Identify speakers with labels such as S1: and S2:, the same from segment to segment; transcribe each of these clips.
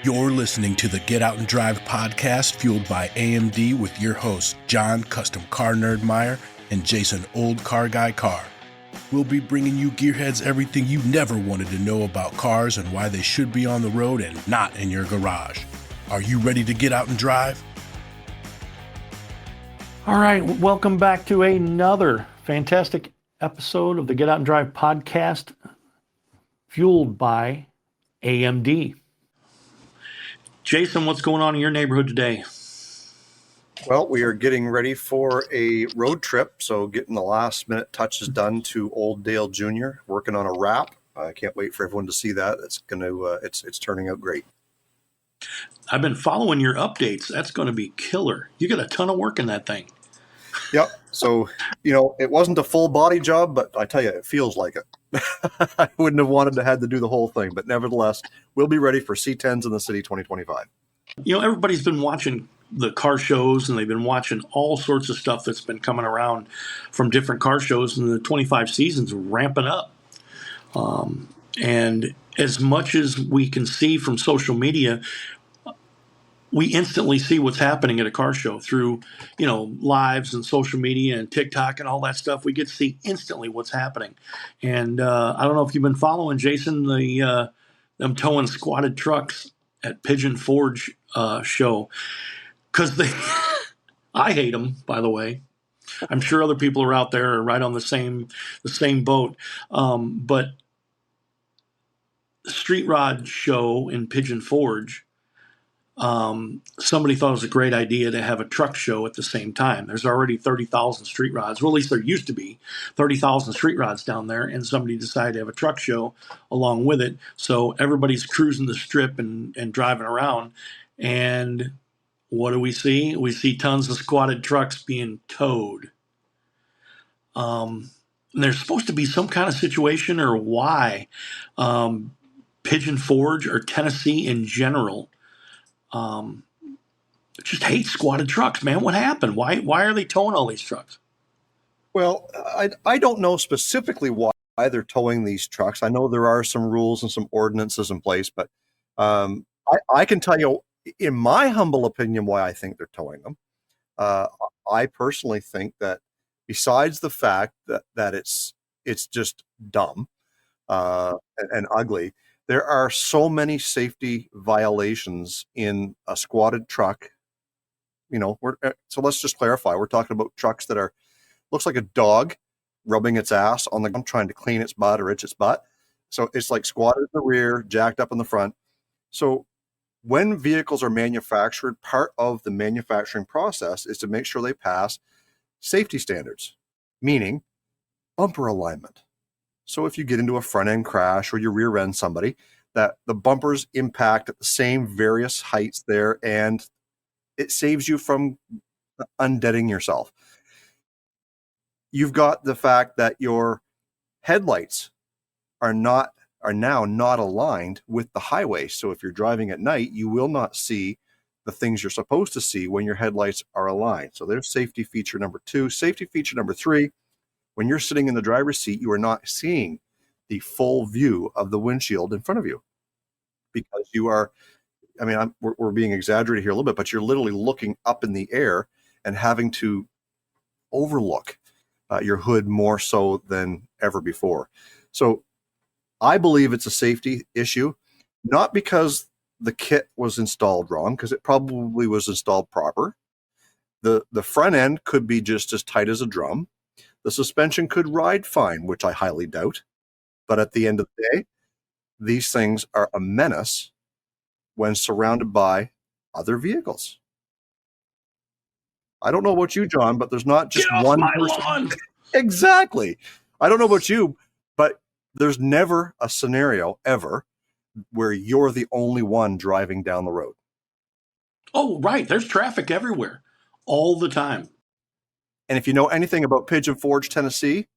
S1: You're listening to the Get Out and Drive podcast, fueled by AMD, with your hosts, John, Custom Car Nerd Meyer, and Jason, Old Car Guy Carr. We'll be bringing you gearheads everything you never wanted to know about cars and why they should be on the road and not in your garage. Are you ready to get out and drive?
S2: All right, welcome back to another fantastic episode of the Get Out and Drive podcast, fueled by AMD. Jason, what's going on in your neighborhood today?
S3: Well, we are getting ready for a road trip, so getting the last minute touches done to Old Dale Jr., working on a wrap. I can't wait for everyone to see that. It's turning out great.
S2: I've been following your updates. That's going to be killer. You got a ton of work in that thing.
S3: Yep. So, it wasn't a full body job, but I tell you, it feels like it. I wouldn't have wanted to have to do the whole thing, but nevertheless, we'll be ready for C10s in the city 2025.
S2: Everybody's been watching the car shows, and they've been watching all sorts of stuff that's been coming around from different car shows, and the 25 season's ramping up. And as much as we can see from social media, we instantly see what's happening at a car show through, lives and social media and TikTok and all that stuff. We get to see instantly what's happening. And I don't know if you've been following, Jason, them towing squatted trucks at Pigeon Forge show, because I hate them, by the way. I'm sure other people are out there are right on the same boat. But Street Rod show in Pigeon Forge, somebody thought it was a great idea to have a truck show at the same time. There's already 30,000 street rods. Well, at least there used to be 30,000 street rods down there, and somebody decided to have a truck show along with it. So everybody's cruising the strip and driving around. And what do we see? We see tons of squatted trucks being towed. And there's supposed to be some kind of situation, or why Pigeon Forge or Tennessee in general just hate squatted trucks, man. What happened? Why are they towing all these trucks?
S3: Well, I don't know specifically why they're towing these trucks. I know there are some rules and some ordinances in place, but I can tell you, in my humble opinion, why I think they're towing them. I personally think that besides the fact that it's just dumb and ugly, there are so many safety violations in a squatted truck. So let's just clarify. We're talking about trucks that looks like a dog rubbing its ass on the ground, trying to clean its butt or itch its butt. So it's like squatted in the rear, jacked up in the front. So when vehicles are manufactured, part of the manufacturing process is to make sure they pass safety standards, meaning bumper alignment. So if you get into a front end crash or you rear end somebody, that the bumpers impact at the same various heights there, and it saves you from undeading yourself. You've got the fact that your headlights are now not aligned with the highway. So if you're driving at night, you will not see the things you're supposed to see when your headlights are aligned. So there's safety feature number 2. Safety feature number 3, when you're sitting in the driver's seat, you are not seeing the full view of the windshield in front of you, because you are, we're being exaggerated here a little bit, but you're literally looking up in the air and having to overlook your hood more so than ever before. So I believe it's a safety issue, not because the kit was installed wrong, because it probably was installed proper. The front end could be just as tight as a drum. The suspension could ride fine, which I highly doubt. But at the end of the day, these things are a menace when surrounded by other vehicles. I don't know about you, John, but there's not just one person.
S2: Lawn.
S3: Exactly. I don't know about you, but there's never a scenario ever where you're the only one driving down the road.
S2: Oh, right. There's traffic everywhere all the time.
S3: And if you know anything about Pigeon Forge, Tennessee,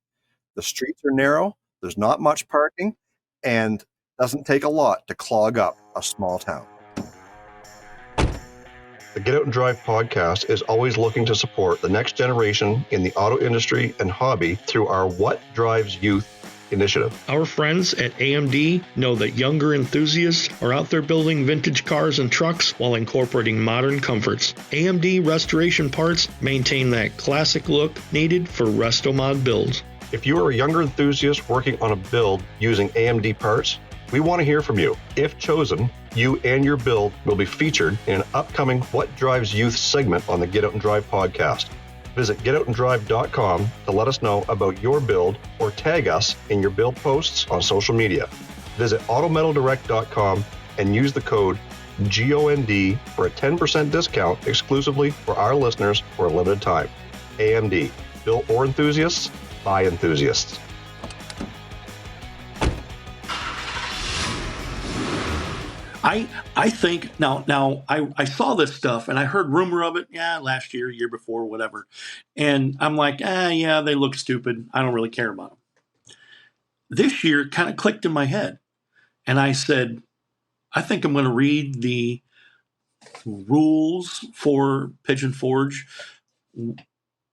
S3: the streets are narrow, there's not much parking, and doesn't take a lot to clog up a small town. The Get Out and Drive podcast is always looking to support the next generation in the auto industry and hobby through our What Drives Youth
S4: initiative.
S2: Our friends at AMD know that younger enthusiasts are out there building vintage cars and trucks while incorporating modern comforts. AMD Restoration Parts maintain that classic look needed for Restomod builds.
S4: If you are a younger enthusiast working on a build using AMD parts, we want to hear from you. If chosen, you and your build will be featured in an upcoming What Drives Youth segment on the Get Out and Drive podcast. Visit getoutanddrive.com to let us know about your build or tag us in your build posts on social media. Visit autometaldirect.com and use the code GOND for a 10% discount exclusively for our listeners for a limited time. AMD, built for enthusiasts by enthusiasts.
S2: I think now I saw this stuff and I heard rumor of it, last year, year before, whatever. And I'm like, yeah, they look stupid. I don't really care about them. This year it kind of clicked in my head. And I said, I think I'm going to read the rules for Pigeon Forge,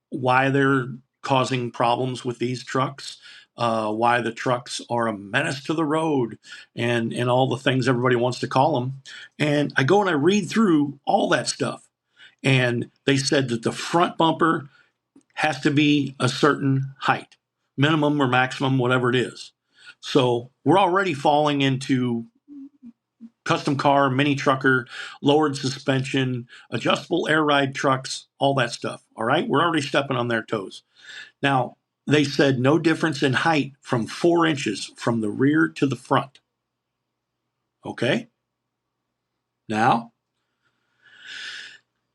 S2: why they're causing problems with these trucks, why the trucks are a menace to the road, and all the things everybody wants to call them. And I go and I read through all that stuff. And they said that the front bumper has to be a certain height, minimum or maximum, whatever it is. So we're already falling into custom car, mini trucker, lowered suspension, adjustable air ride trucks, all that stuff. All right. We're already stepping on their toes. Now, they said no difference in height from 4 inches from the rear to the front. Okay. Now,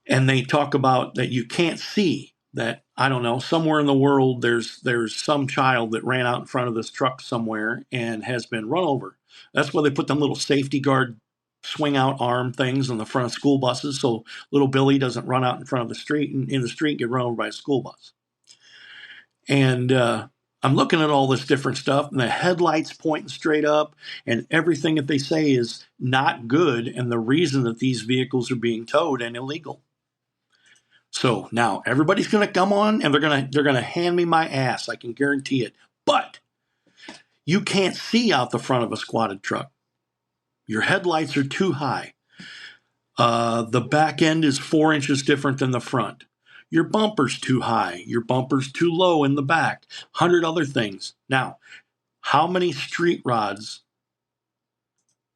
S2: and they talk about that you can't see that, I don't know, somewhere in the world there's some child that ran out in front of this truck somewhere and has been run over. That's why they put them little safety guard swing out arm things on the front of school buses so little Billy doesn't run out in front of the street and in the street get run over by a school bus. And I'm looking at all this different stuff, and the headlights pointing straight up, and everything that they say is not good, and the reason that these vehicles are being towed and illegal. So now everybody's going to come on, and they're going to hand me my ass. I can guarantee it. But you can't see out the front of a squatted truck. Your headlights are too high. The back end is 4 inches different than the front. Your bumper's too high. Your bumper's too low in the back. 100 other things. Now, how many street rods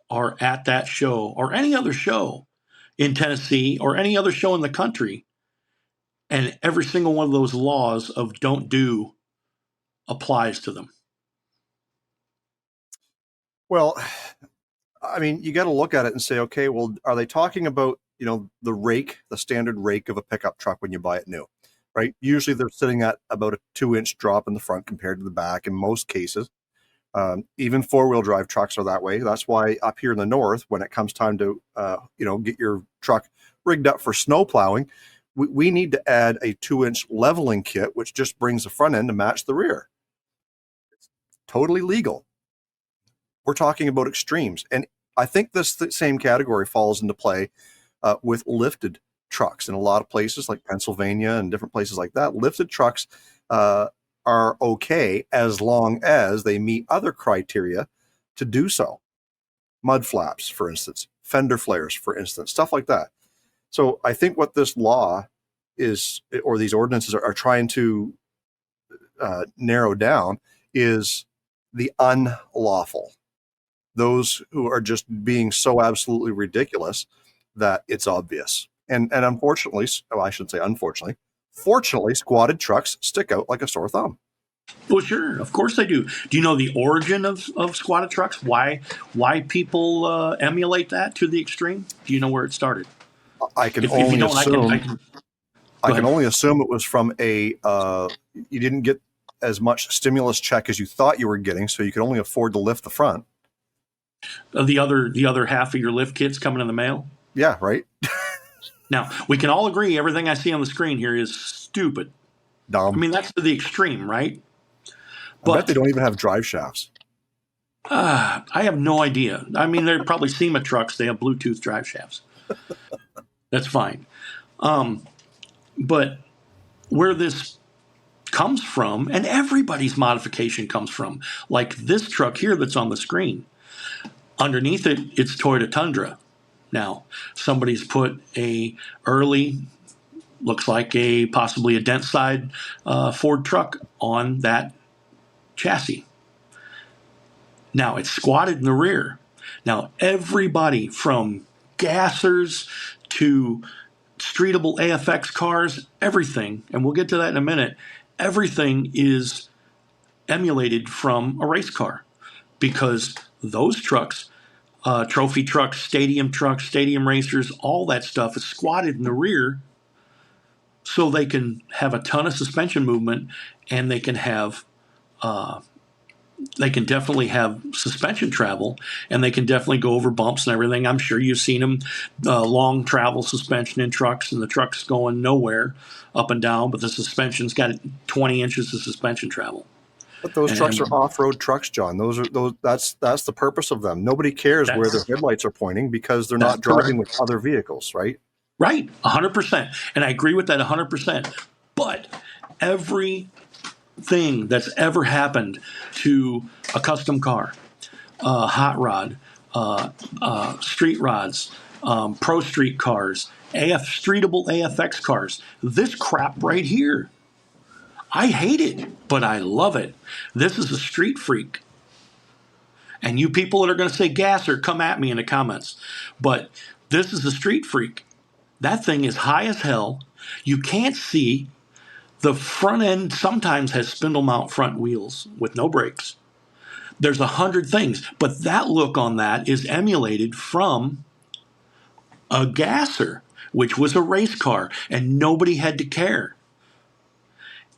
S2: are at that show or any other show in Tennessee or any other show in the country? And every single one of those laws of don't do applies to them.
S3: Well, I mean, you got to look at it and say, okay, well, are they talking about, the rake, the standard rake of a pickup truck when you buy it new, right? Usually they're sitting at about a 2-inch drop in the front compared to the back in most cases. Even 4-wheel drive trucks are that way. That's why up here in the north, when it comes time to, get your truck rigged up for snow plowing, we need to add a 2-inch leveling kit, which just brings the front end to match the rear. It's totally legal. We're talking about extremes. And I think this same category falls into play with lifted trucks in a lot of places like Pennsylvania and different places like that. Lifted trucks are okay as long as they meet other criteria to do so. Mud flaps, for instance, fender flares, for instance, stuff like that. So I think what this law is, or these ordinances are trying to narrow down is the unlawful. Those who are just being so absolutely ridiculous that it's obvious. And unfortunately, I shouldn't say unfortunately, fortunately, squatted trucks stick out like a sore thumb.
S2: Well, sure. Of course they do. Do you know the origin of squatted trucks? Why people emulate that to the extreme? Do you know where it started?
S3: I can only assume. I can only assume it was from you didn't get as much stimulus check as you thought you were getting, so you could only afford to lift the front.
S2: The other half of your lift kit's coming in the mail?
S3: Yeah, right.
S2: Now, we can all agree everything I see on the screen here is stupid.
S3: Dumb.
S2: I mean, that's to the extreme, right?
S3: I bet they don't even have drive shafts.
S2: I have no idea. I mean, they're probably SEMA trucks. They have Bluetooth drive shafts. That's fine. But where this comes from, and everybody's modification comes from, like this truck here that's on the screen. Underneath it, it's Toyota Tundra. Now, somebody's put a early, looks like possibly a dent side Ford truck on that chassis. Now, it's squatted in the rear. Now, everybody from gassers to streetable AFX cars, everything, and we'll get to that in a minute, everything is emulated from a race car, because those trucks, trophy trucks, stadium racers, all that stuff is squatted in the rear so they can have a ton of suspension movement, and they can definitely have suspension travel, and they can definitely go over bumps and everything. I'm sure you've seen them, long travel suspension in trucks, and the truck's going nowhere up and down, but the suspension's got 20 inches of suspension travel.
S3: But those trucks are off-road trucks, John. That's the purpose of them. Nobody cares where their headlights are pointing because they're not driving with other vehicles, right?
S2: Right, 100%. And I agree with that 100%. But everything that's ever happened to a custom car, hot rod, street rods, pro street cars, streetable AFX cars, this crap right here, I hate it, but I love it. This is a street freak. And you people that are going to say gasser, come at me in the comments. But this is a street freak. That thing is high as hell. You can't see. The front end sometimes has spindle mount front wheels with no brakes. There's 100 things, but that look on that is emulated from a gasser, which was a race car, and nobody had to care.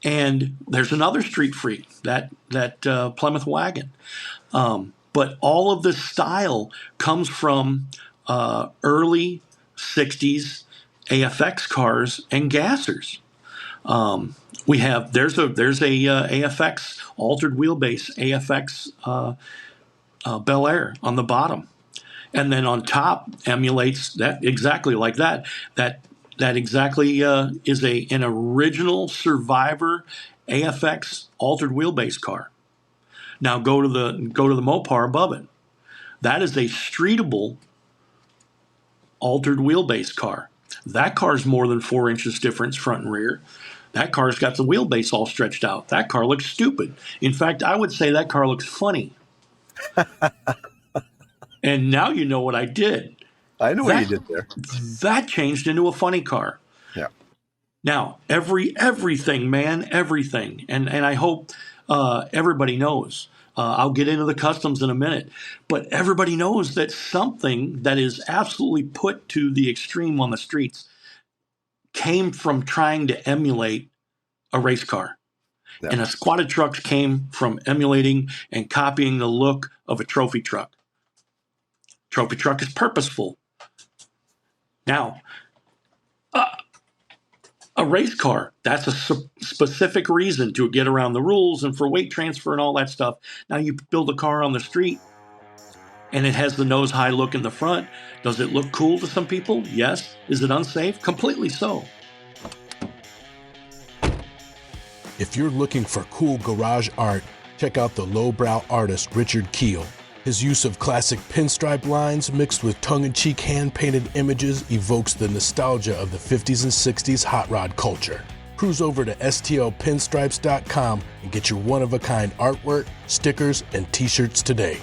S2: And there's another street freak, that Plymouth wagon. But all of this style comes from early 60s AFX cars and gassers. We have there's a AFX altered wheelbase AFX Bel Air on the bottom, and then on top emulates that exactly like that. That exactly is an original Survivor AFX altered wheelbase car. Now go to the Mopar above it. That is a streetable altered wheelbase car. That car's more than 4 inches difference front and rear. That car's got the wheelbase all stretched out. That car looks stupid. In fact, I would say that car looks funny. And now you know what I did.
S3: I know what you did there.
S2: That changed into a funny car.
S3: Yeah.
S2: Now, everything, man, everything. And I hope everybody knows. I'll get into the customs in a minute. But everybody knows that something that is absolutely put to the extreme on the streets came from trying to emulate a race car. Yeah. And a squatted truck came from emulating and copying the look of a trophy truck. Trophy truck is purposeful. Now, a race car, that's a specific reason to get around the rules and for weight transfer and all that stuff. Now you build a car on the street and it has the nose high look in the front. Does it look cool to some people? Yes. Is it unsafe? Completely so.
S1: If you're looking for cool garage art, check out the lowbrow artist Richard Keel. His use of classic pinstripe lines mixed with tongue-in-cheek hand-painted images evokes the nostalgia of the 50s and 60s hot rod culture. Cruise over to stlpinstripes.com and get your one-of-a-kind artwork, stickers, and t-shirts today.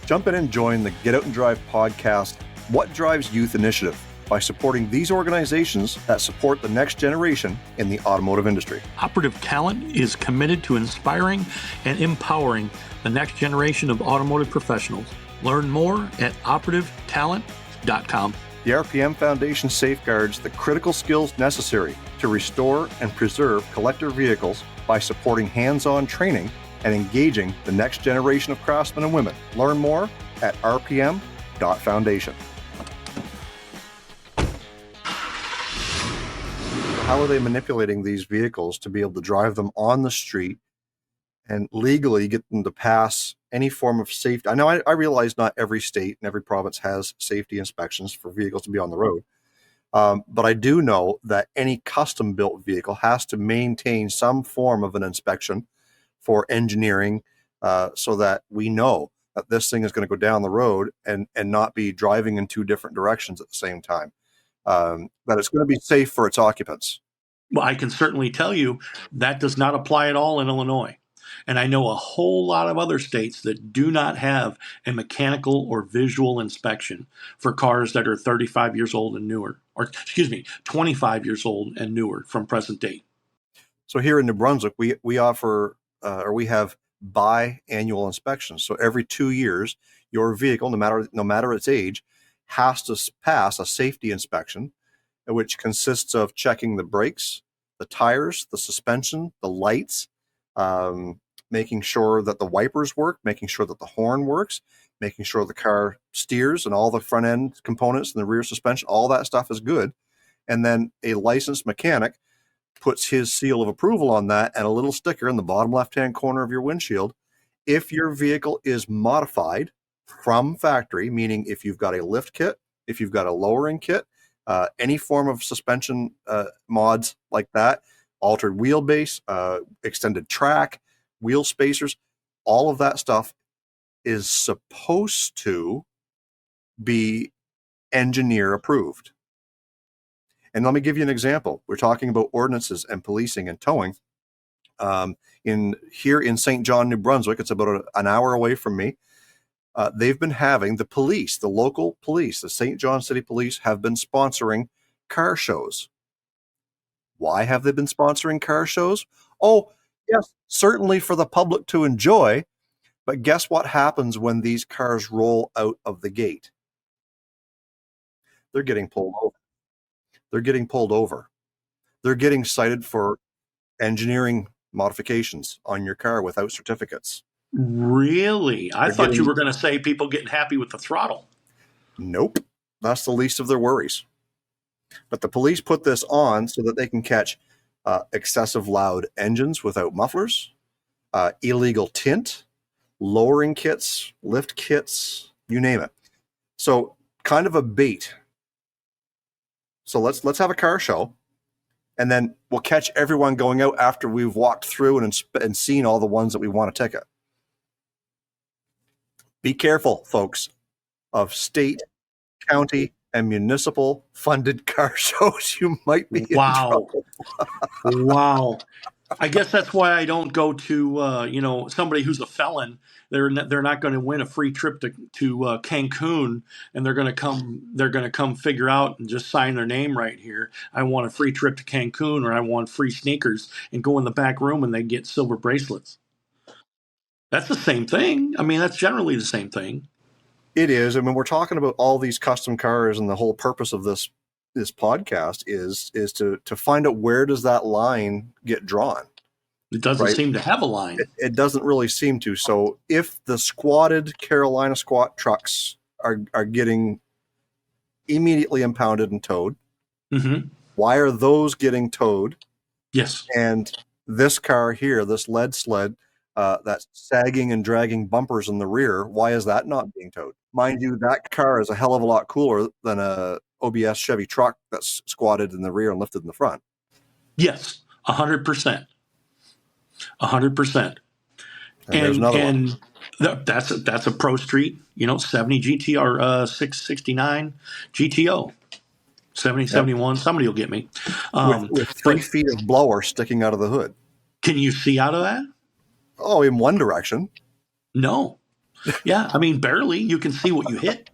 S3: Jump in and join the Get Out and Drive podcast, What Drives Youth initiative, by supporting these organizations that support the next generation in the automotive industry.
S2: Operative Talent is committed to inspiring and empowering the next generation of automotive professionals. Learn more at operativetalent.com.
S3: The RPM Foundation safeguards the critical skills necessary to restore and preserve collector vehicles by supporting hands-on training and engaging the next generation of craftsmen and women. Learn more at rpm.foundation. How are they manipulating these vehicles to be able to drive them on the street and legally get them to pass any form of safety? I know I realize not every state and every province has safety inspections for vehicles to be on the road, But I do know that any custom built vehicle has to maintain some form of an inspection for engineering, so that we know that this thing is going to go down the road and not be driving in two different directions at the same time. That it's going to be safe for its occupants.
S2: Well, I can certainly tell you that does not apply at all in Illinois. And I know a whole lot of other states that do not have a mechanical or visual inspection for cars that are 35 years old and newer, or excuse me, 25 years old and newer from present date.
S3: So here in New Brunswick, we offer, or we have biannual inspections. So every 2 years, your vehicle, no matter its age, has to pass a safety inspection, which consists of checking the brakes, the tires, the suspension, the lights, making sure that the wipers work, making sure that the horn works, making sure the car steers and all the front end components and the rear suspension, all that stuff is good. And then a licensed mechanic puts his seal of approval on that and a little sticker in the bottom left-hand corner of your windshield. If your vehicle is modified from factory, meaning if you've got a lift kit, if you've got a lowering kit, any form of suspension mods like that, altered wheelbase, extended track, wheel spacers, all of that stuff is supposed to be engineer approved. And let me give you an example. We're talking about ordinances and policing and towing. Here in St. John, New Brunswick, it's about an hour away from me. They've been having the police, the local police, the St. John City Police, have been sponsoring car shows. Why have they been sponsoring car shows? Oh, yes, certainly for the public to enjoy. But guess what happens when these cars roll out of the gate? They're getting pulled over. They're getting pulled over. They're getting cited for engineering modifications on your car without certificates.
S2: Really? I thought you were going to say people getting happy with the throttle.
S3: Nope. That's the least of their worries. But the police put this on so that they can catch excessive loud engines without mufflers, illegal tint, lowering kits, lift kits, you name it. So kind of a bait. So let's have a car show, and then we'll catch everyone going out after we've walked through and seen all the ones that we want to ticket. Be careful, folks, of state, county, and municipal funded car shows. You might be in trouble.
S2: Wow. I guess that's why I don't go to somebody who's a felon. They're not going to win a free trip to Cancun, and they're going to come figure out and just sign their name right here. I want a free trip to Cancun, or I want free sneakers, and go in the back room and they get silver bracelets. That's the same thing. I mean, that's generally the same thing.
S3: It is. I mean, we're talking about all these custom cars, and the whole purpose of this podcast is to find out, where does that line get drawn?
S2: It doesn't seem to have a line.
S3: It doesn't really seem to. So if the squatted Carolina squat trucks are getting immediately impounded and towed, why are those getting towed?
S2: Yes.
S3: And this car here, this lead sled, that's sagging and dragging bumpers in the rear, why is that not being towed? Mind you, that car is a hell of a lot cooler than a OBS Chevy truck that's squatted in the rear and lifted in the front.
S2: Yes, 100%. 100%. And that's a Pro Street, 70 GT or 669 GTO, 70, 71. Somebody will get me.
S3: With 3 feet of blower sticking out of the hood. Can
S2: you see out of that?
S3: Oh, in one direction.
S2: No. Yeah, I mean, barely. You can see what you hit.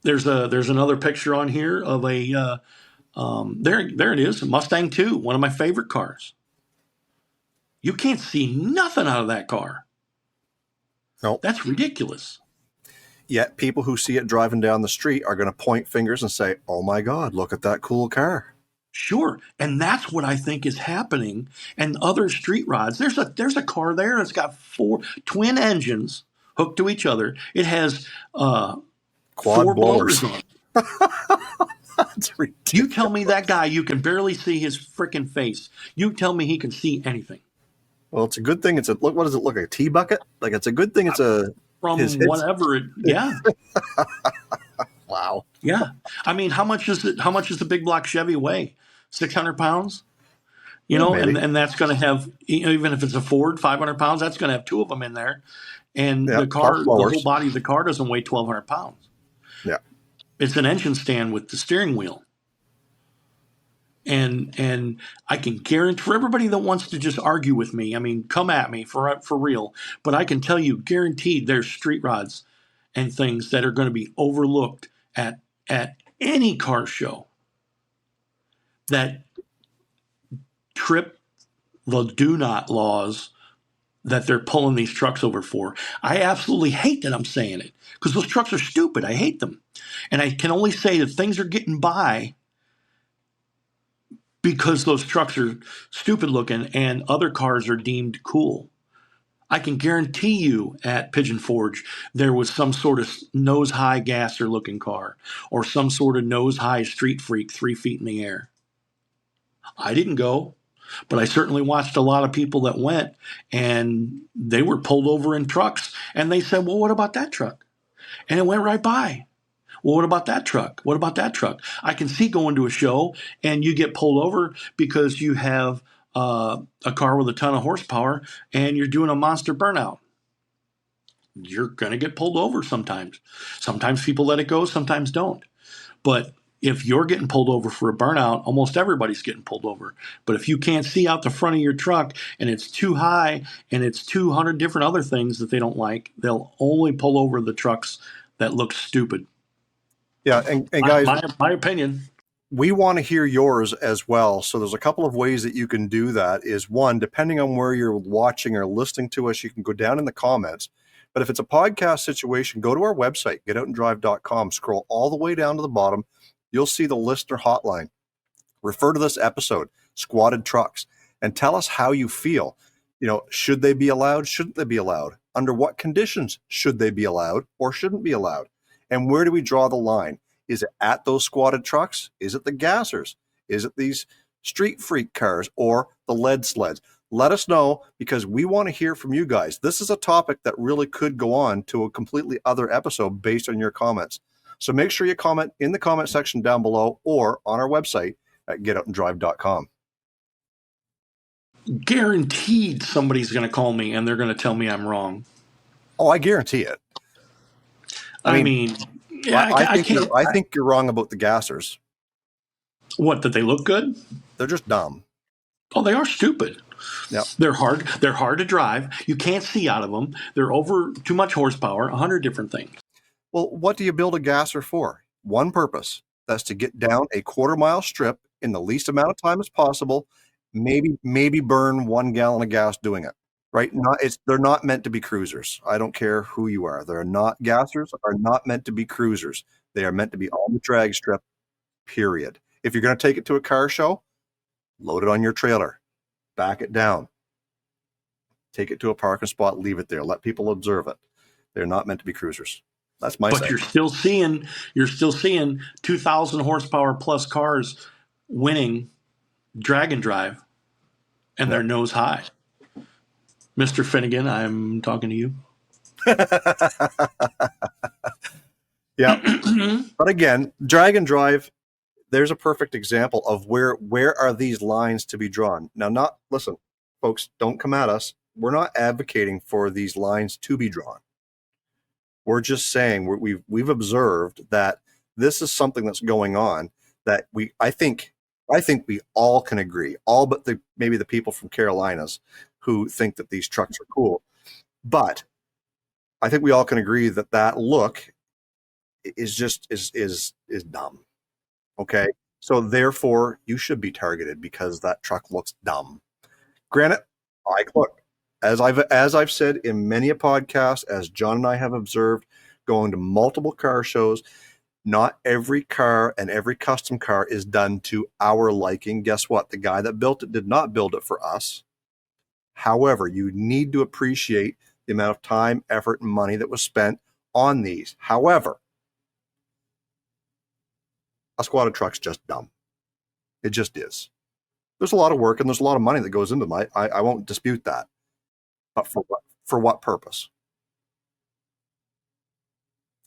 S2: There's another picture on here of a there it is, a Mustang 2, one of my favorite cars. You can't see nothing out of that car.
S3: No,
S2: that's ridiculous.
S3: Yet people who see it driving down the street are going to point fingers and say, "Oh my God, look at that cool car."
S2: Sure, and that's what I think is happening. And other street rods, there's a car there that's got 4 twin engines hooked to each other. It has
S3: quad
S2: 4
S3: blowers
S2: on.
S3: That's ridiculous.
S2: You tell me that guy, you can barely see his freaking face. You tell me he can see anything.
S3: Well, it's a good thing. What does it look like? A tea bucket? Like, it's a good thing. It's a
S2: from whatever it. Yeah.
S3: Wow.
S2: Yeah. I mean, how much is it? How much does the big block Chevy weigh? 600 pounds? You
S3: Yeah,
S2: know,
S3: maybe.
S2: and that's going to have, even if it's a Ford, 500 pounds, that's going to have two of them in there. And
S3: Yeah,
S2: the
S3: plus
S2: car, the whole
S3: blowers.
S2: body of the car doesn't weigh 1,200 pounds.
S3: Yeah.
S2: It's an engine stand with the steering wheel. And I can guarantee, for everybody that wants to just argue with me, I mean, come at me for real. But I can tell you, guaranteed, there's street rods and things that are going to be overlooked at any car show that trip the do not laws that they're pulling these trucks over for. I absolutely hate that I'm saying it, because those trucks are stupid. I hate them. And I can only say that things are getting by because those trucks are stupid looking and other cars are deemed cool. I can guarantee you at Pigeon Forge there was some sort of nose high gasser looking car or some sort of nose high street freak 3 feet in the air. I didn't go, but I certainly watched a lot of people that went, and they were pulled over in trucks, and they said, well, what about that truck? And it went right by. Well, what about that truck? What about that truck? I can see going to a show and you get pulled over because you have a car with a ton of horsepower and you're doing a monster burnout. You're going to get pulled over sometimes. Sometimes people let it go, sometimes don't. But if you're getting pulled over for a burnout, almost everybody's getting pulled over. But if you can't see out the front of your truck and it's too high and it's 200 different other things that they don't like, they'll only pull over the trucks that look stupid.
S3: Yeah, and guys,
S2: my opinion.
S3: we want to hear yours as well. So there's a couple of ways that you can do that. Is one, depending on where you're watching or listening to us, you can go down in the comments. But if it's a podcast situation, go to our website, getoutandrive.com, scroll all the way down to the bottom. You'll see the listener hotline. Refer to this episode, squatted trucks, and tell us how you feel. You know, should they be allowed? Shouldn't they be allowed? Under what conditions should they be allowed or shouldn't be allowed? And where do we draw the line? Is it at those squatted trucks? Is it the gassers? Is it these street freak cars or the lead sleds? Let us know, because we want to hear from you guys. This is a topic that really could go on to a completely other episode based on your comments. So make sure you comment in the comment section down below or on our website at getoutandrive.com.
S2: Guaranteed somebody's going to call me and they're going to tell me I'm wrong.
S3: Oh, I guarantee it. I mean,
S2: yeah,
S3: I think you're wrong about the gassers.
S2: What, that they look good?
S3: They're just dumb.
S2: Oh, they are stupid.
S3: Yep.
S2: They're hard to drive. You can't see out of them. They're over too much horsepower, 100 different things.
S3: Well, what do you build a gasser for? One purpose. That's to get down a quarter-mile strip in the least amount of time as possible, maybe burn 1 gallon of gas doing it. Right? They're not meant to be cruisers. I don't care who you are. Gassers are not meant to be cruisers. They are meant to be on the drag strip, period. If you're going to take it to a car show, load it on your trailer, back it down, take it to a parking spot, leave it there, let people observe it. They're not meant to be cruisers. That's my
S2: But you're still seeing 2,000 horsepower plus cars winning drag and drive, and they're nose high. Mr. Finnegan, I'm talking to you.
S3: Yeah. But again, drag and drive, there's a perfect example of where are these lines to be drawn. Now, listen, folks, don't come at us. We're not advocating for these lines to be drawn. We're just saying we've observed that this is something that's going on that I think we all can agree, all but maybe the people from Carolinas who think that these trucks are cool. But I think we all can agree that look is just is dumb. Okay. So therefore you should be targeted because that truck looks dumb. Granted, look, as I've said in many a podcast, as John and I have observed, going to multiple car shows, not every car and every custom car is done to our liking. Guess what? The guy that built it did not build it for us. However, you need to appreciate the amount of time, effort, and money that was spent on these. However, a squatted truck's just dumb. It just is. There's a lot of work and there's a lot of money that goes into them. I won't dispute that. But for what? For what purpose?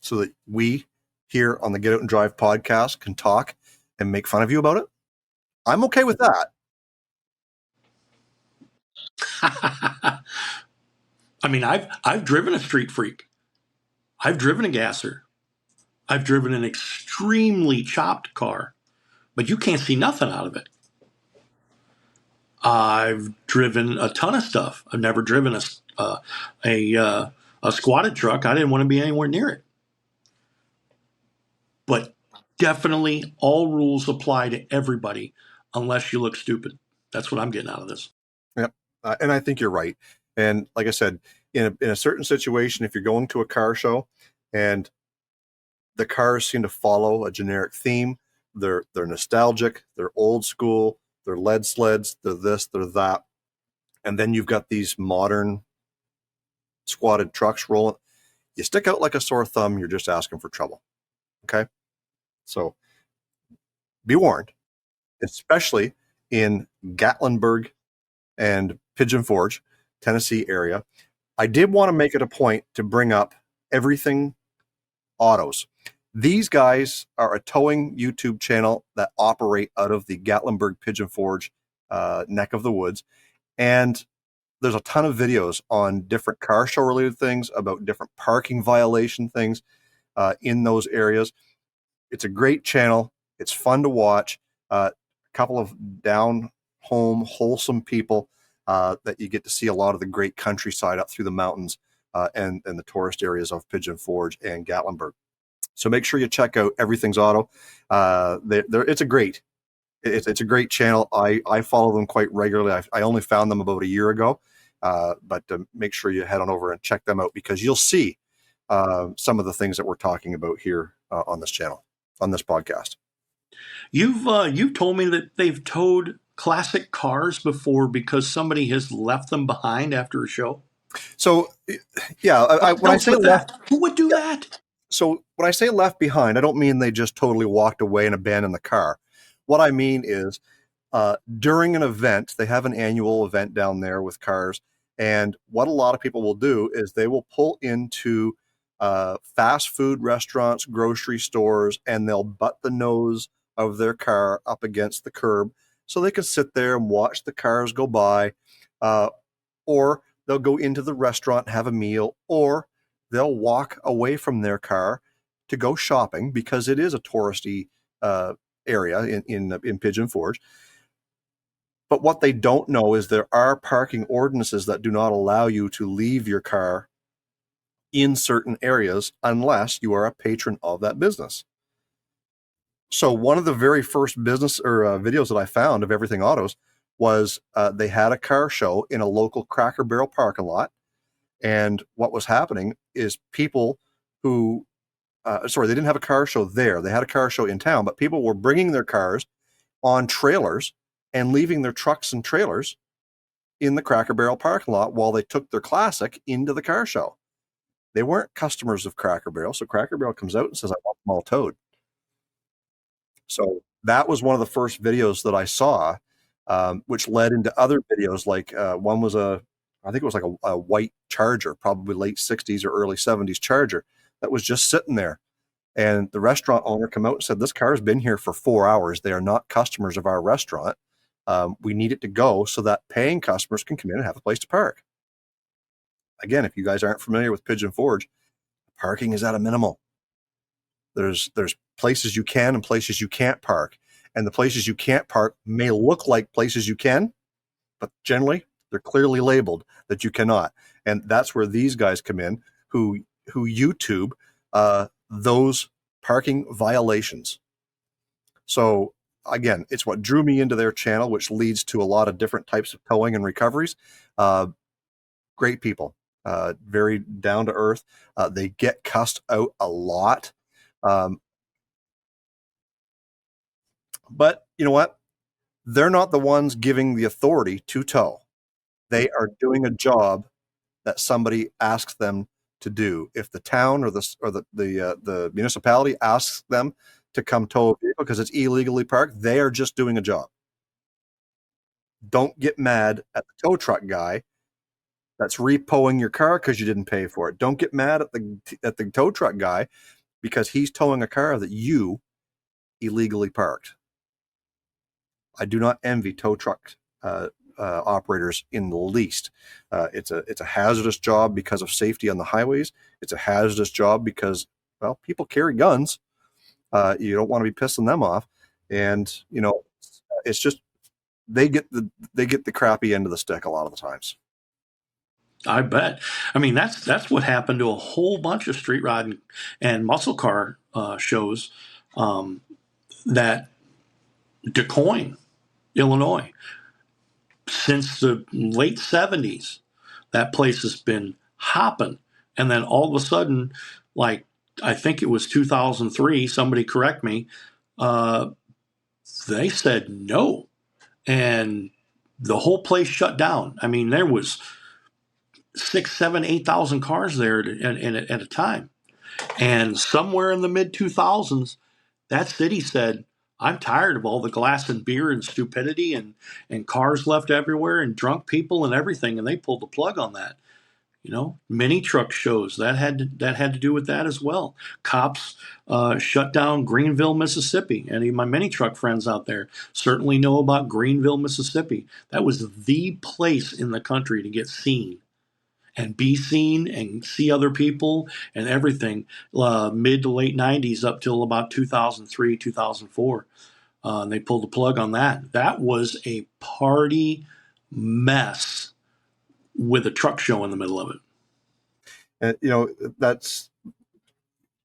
S3: So that we here on the Get Out and Drive podcast can talk and make fun of you about it, I'm okay with that.
S2: I mean, I've driven a street freak. I've driven a gasser. I've driven an extremely chopped car, but you can't see nothing out of it. I've driven a ton of stuff. I've never driven a squatted truck. I didn't want to be anywhere near it. But definitely all rules apply to everybody unless you look stupid. That's what I'm getting out of this.
S3: Yep. And I think you're right. And like I said, in a certain situation, if you're going to a car show and the cars seem to follow a generic theme, they're nostalgic, they're old school, they're lead sleds, they're this, they're that. And then you've got these modern squatted trucks rolling. You stick out like a sore thumb, you're just asking for trouble. Okay? So be warned, especially in Gatlinburg and Pigeon Forge, Tennessee area. I did want to make it a point to bring up Everything Autos. These guys are a towing YouTube channel that operate out of the Gatlinburg Pigeon Forge neck of the woods. And there's a ton of videos on different car show related things, about different parking violation things in those areas. It's a great channel. It's fun to watch. A couple of down home, wholesome people that you get to see a lot of the great countryside up through the mountains and the tourist areas of Pigeon Forge and Gatlinburg. So make sure you check out Everything's Auto. It's a great channel. I follow them quite regularly. I only found them about a year ago, but make sure you head on over and check them out, because you'll see some of the things that we're talking about here on this channel, on this podcast.
S2: You've told me that they've towed classic cars before because somebody has left them behind after a show.
S3: So, yeah, when I say left,
S2: who would do that?
S3: So when I say left behind, I don't mean they just totally walked away and abandoned the car. What I mean is during an event, they have an annual event down there with cars. And what a lot of people will do is they will pull into fast food restaurants, grocery stores, and they'll butt the nose of their car up against the curb so they can sit there and watch the cars go by. Or they'll go into the restaurant, have a meal, or they'll walk away from their car to go shopping, because it is a touristy area in Pigeon Forge. But what they don't know is there are parking ordinances that do not allow you to leave your car in certain areas unless you are a patron of that business. So one of the very first business or videos that I found of Everything Autos was they had a car show in a local Cracker Barrel parking lot. And what was happening is people who, they didn't have a car show there. They had a car show in town, but people were bringing their cars on trailers and leaving their trucks and trailers in the Cracker Barrel parking lot while they took their classic into the car show. They weren't customers of Cracker Barrel. So Cracker Barrel comes out and says, I want them all towed. So that was one of the first videos that I saw, which led into other videos. Like one was I think it was like a white Charger, probably late 60s or early 70s Charger, that was just sitting there. And the restaurant owner came out and said, this car has been here for 4 hours. They are not customers of our restaurant. We need it to go so that paying customers can come in and have a place to park. Again, if you guys aren't familiar with Pigeon Forge, parking is at a minimal. There's places you can and places you can't park. And the places you can't park may look like places you can, but generally they're clearly labeled that you cannot. And that's where these guys come in who YouTube those parking violations. So again, it's what drew me into their channel, which leads to a lot of different types of towing and recoveries. Great people, very down to earth. They get cussed out a lot. But you know what? They're not the ones giving the authority to tow. They are doing a job that somebody asks them to do. If the town or the municipality asks them to come tow a vehicle because it's illegally parked, they are just doing a job. Don't get mad at the tow truck guy that's repoing your car because you didn't pay for it. Don't get mad at the tow truck guy because he's towing a car that you illegally parked. I do not envy tow truck operators in the least. It's a hazardous job because of safety on the highways. It's a hazardous job because, well, people carry guns. You don't want to be pissing them off, and it's just they get the crappy end of the stick a lot of the times.
S2: I bet. I mean, that's what happened to a whole bunch of street rod and muscle car shows. That DuQuoin, Illinois, since the late 70s, that place has been hopping. And then all of a sudden, like, I think it was 2003, somebody correct me, they said no. And the whole place shut down. I mean, there was 6,000, 7,000, 8,000 cars there at a time. And somewhere in the mid 2000s, that city said, I'm tired of all the glass and beer and stupidity and cars left everywhere and drunk people and everything. And they pulled the plug on that. Mini truck shows that had to do with that as well. Cops shut down Greenville, Mississippi. Any of my mini truck friends out there certainly know about Greenville, Mississippi. That was the place in the country to get seen and be seen and see other people and everything, mid to late 90s up till about 2003, 2004. And they pulled the plug on that. That was a party mess with a truck show in the middle of it.
S3: And,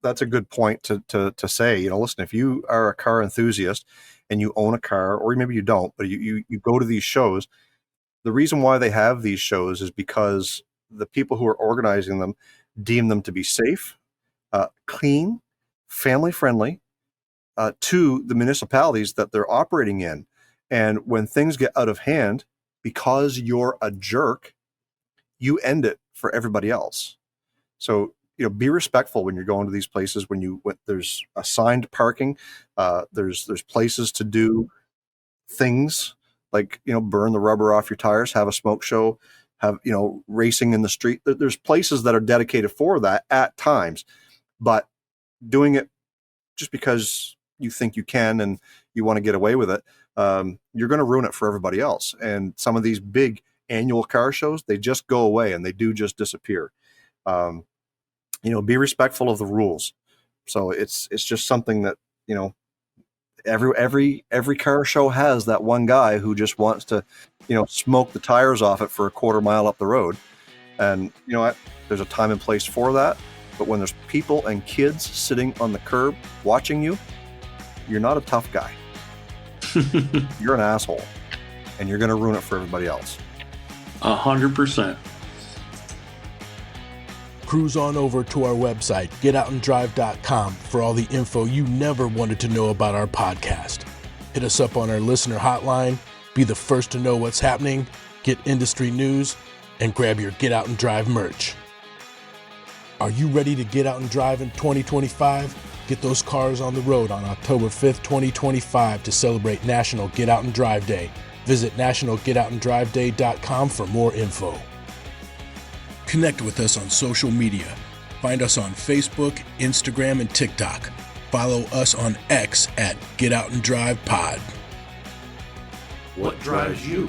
S3: that's a good point to say, listen, if you are a car enthusiast and you own a car, or maybe you don't, but you go to these shows, the reason why they have these shows is because the people who are organizing them deem them to be safe, clean, family friendly, to the municipalities that they're operating in. And when things get out of hand, because you're a jerk, you end it for everybody else. So, be respectful when you're going to these places. When there's assigned parking, there's places to do things like, burn the rubber off your tires, have a smoke show, have, racing in the street. There's places that are dedicated for that at times, but doing it just because you think you can and you want to get away with it, you're going to ruin it for everybody else. And some of these big annual car shows, they just go away and they do just disappear. Be respectful of the rules. So it's just something that, every car show has that one guy who just wants to, smoke the tires off it for a quarter mile up the road. And you know what? There's a time and place for that. But when there's people and kids sitting on the curb watching you, you're not a tough guy. You're an asshole, and you're going to ruin it for everybody else.
S2: 100%.
S1: Cruise on over to our website, getoutanddrive.com, for all the info you never wanted to know about our podcast. Hit us up on our listener hotline, be the first to know what's happening, get industry news, and grab your Get Out and Drive merch. Are you ready to get out and drive in 2025? Get those cars on the road on October 5th, 2025 to celebrate National Get Out and Drive Day. Visit nationalgetoutanddriveday.com for more info. Connect with us on social media. Find us on Facebook, Instagram, and TikTok. Follow us on X at Get Out and Drive Pod.
S2: What drives you?